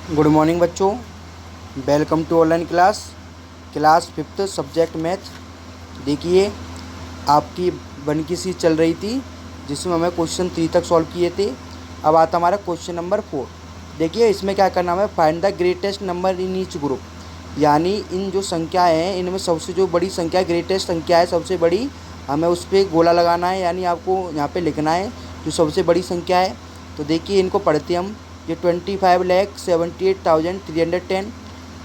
Good morning बच्चों, welcome to online class fifth subject math. देखिए, आपकी वन की सी चल रही थी जिसमें हमें क्वेश्चन 3 तक सॉल्व किए थे। अब आता हमारा क्वेश्चन नंबर 4। देखिए, इसमें क्या करना है, find the greatest number in each group. यानी इन जो संख्याएँ हैं इनमें सबसे जो बड़ी संख्या ग्रेटेस्ट संख्या है, सबसे बड़ी, हमें उस पर गोला लगाना है। यानी आपको यहाँ पे लिखना है जो सबसे बड़ी संख्या है। तो देखिए, इनको पढ़ते हम। ये 25,78,310,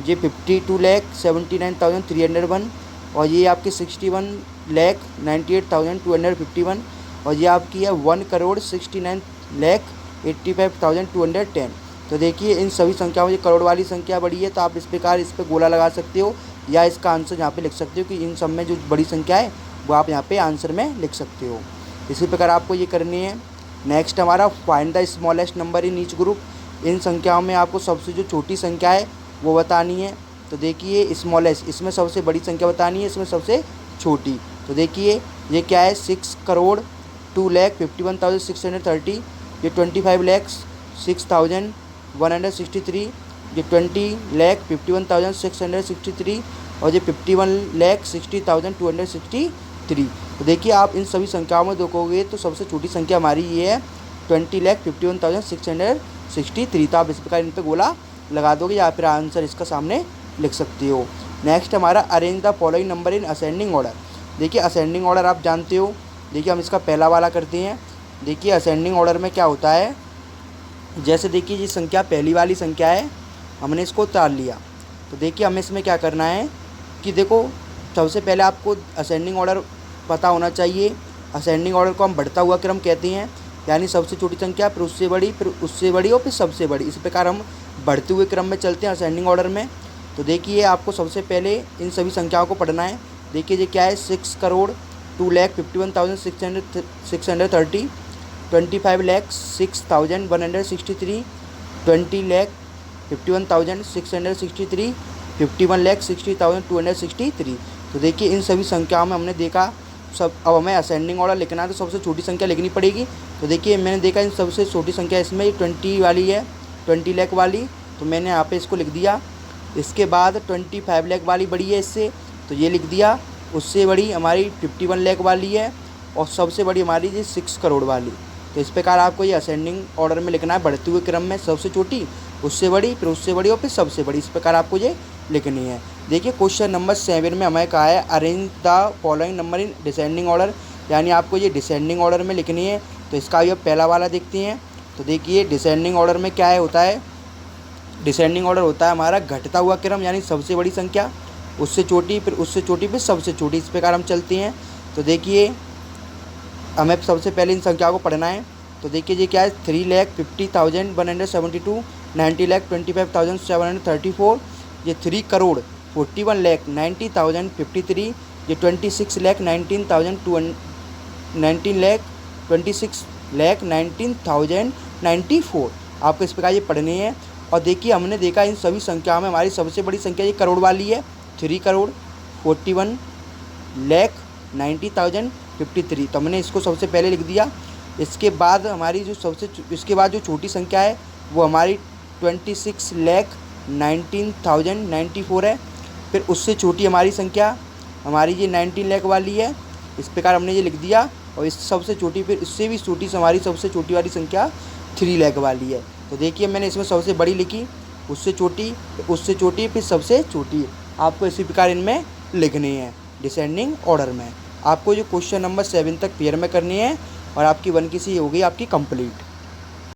ये 52,79,301, और ये आपकी 61,98,251, और ये आपकी है 1,69,85,210। तो देखिए, इन सभी संख्याओं में ये करोड़ वाली संख्या बड़ी है, तो आप इस प्रकार इस पर गोला लगा सकते हो या इसका आंसर यहाँ पे लिख सकते हो कि इन सब में जो बड़ी संख्या है वो आप यहाँ पे आंसर में लिख सकते हो। इसी प्रकार आपको ये करनी है। नेक्स्ट हमारा find the smallest number in each group. इन संख्याओं में आपको सबसे जो छोटी संख्या है वो बतानी है। तो देखिए, स्मॉलेस्ट, इसमें सबसे बड़ी संख्या बतानी है, इसमें सबसे छोटी। तो देखिए, ये क्या है, 6,02,51,630, ये 25,06,163, ये 20,51,663, और ये 51,60,263। तो देखिए, आप इन सभी संख्याओं में देखोगे तो सबसे छोटी संख्या हमारी ये है 20,51,663। तो आप इस प्रकार इन पर गोला लगा दोगे या फिर आंसर इसका सामने लिख सकते हो। नेक्स्ट हमारा arrange the following number in ascending order. देखिए, असेंडिंग ऑर्डर आप जानते हो। देखिए, हम इसका पहला वाला करते हैं। देखिए, असेंडिंग ऑर्डर में क्या होता है, जैसे देखिए ये संख्या पहली वाली संख्या है, हमने इसको उतार लिया। तो देखिए, हमें इसमें क्या करना है कि देखो, सबसे पहले आपको असेंडिंग ऑर्डर पता होना चाहिए। असेंडिंग ऑर्डर को हम बढ़ता हुआ क्रम कहते हैं। यानी सबसे छोटी संख्या, फिर उससे बड़ी, फिर उससे बड़ी और फिर सबसे बड़ी। इस प्रकार हम बढ़ते हुए क्रम में चलते हैं असेंडिंग ऑर्डर में। तो देखिए, आपको सबसे पहले इन सभी संख्याओं को पढ़ना है। देखिए, ये क्या है, 6,02,51,630, 25,06,163, 20,51,663, 51,60,263। तो देखिए, इन सभी संख्याओं में हमने देखा सब। अब हमें असेंडिंग ऑर्डर लिखना है तो सबसे छोटी संख्या लिखनी पड़ेगी। तो देखिए, मैंने देखा इन सबसे छोटी संख्या इसमें 20 वाली है, 20 लाख वाली, तो मैंने यहाँ पे इसको लिख दिया। इसके बाद 25 लाख वाली बड़ी है इससे, तो ये लिख दिया। उससे बड़ी हमारी 51 लाख वाली है, और सबसे बड़ी हमारी ये 6 करोड़ वाली। तो इस प्रकार आपको ये असेंडिंग ऑर्डर में लिखना है, बढ़ते हुए क्रम में, सबसे छोटी, उससे बड़ी, फिर उससे बड़ी और फिर सबसे बड़ी। इस प्रकार आपको ये लिखनी है। देखिए, क्वेश्चन नंबर 7 में हमें कहा है arrange the following number in descending order. यानी आपको ये डिसेंडिंग ऑर्डर में लिखनी है। तो इसका ये पहला वाला देखते हैं। तो देखिए, डिसेंडिंग ऑर्डर में क्या है होता है, डिसेंडिंग ऑर्डर होता है हमारा घटता हुआ क्रम। यानी सबसे बड़ी संख्या, उससे छोटी, फिर उससे छोटी, फिर सबसे छोटी। इस प्रकार हम चलते हैं। तो देखिए, हमें सबसे पहले इन संख्याओं को पढ़ना है। तो देखिए, ये क्या है, 3,50,172, 90,25,734, ये 3,41,90,053, ये 26,19,094। आपको इस प्रकार ये पढ़नी है। और देखिए, हमने देखा इन सभी संख्याओं में हमारी सबसे बड़ी संख्या ये करोड़ वाली है, 3,41,90,053। तो हमने इसको सबसे पहले लिख दिया। इसके बाद हमारी जो इसके बाद जो छोटी संख्या है वो हमारी 26,19,094 है। फिर उससे छोटी हमारी संख्या हमारी ये 19 लाख वाली है। इस प्रकार हमने ये लिख दिया। और इस सबसे छोटी, फिर इससे भी छोटी से हमारी सबसे छोटी वाली संख्या 3 लाख वाली है। तो देखिए, मैंने इसमें सबसे बड़ी लिखी, उससे छोटी, फिर सबसे छोटी। आपको इसी प्रकार इनमें लिखनी है डिसेंडिंग ऑर्डर में। आपको जो क्वेश्चन नंबर 7 तक पेयर में करनी है, और आपकी 1 की सी होगी आपकी कंप्लीट।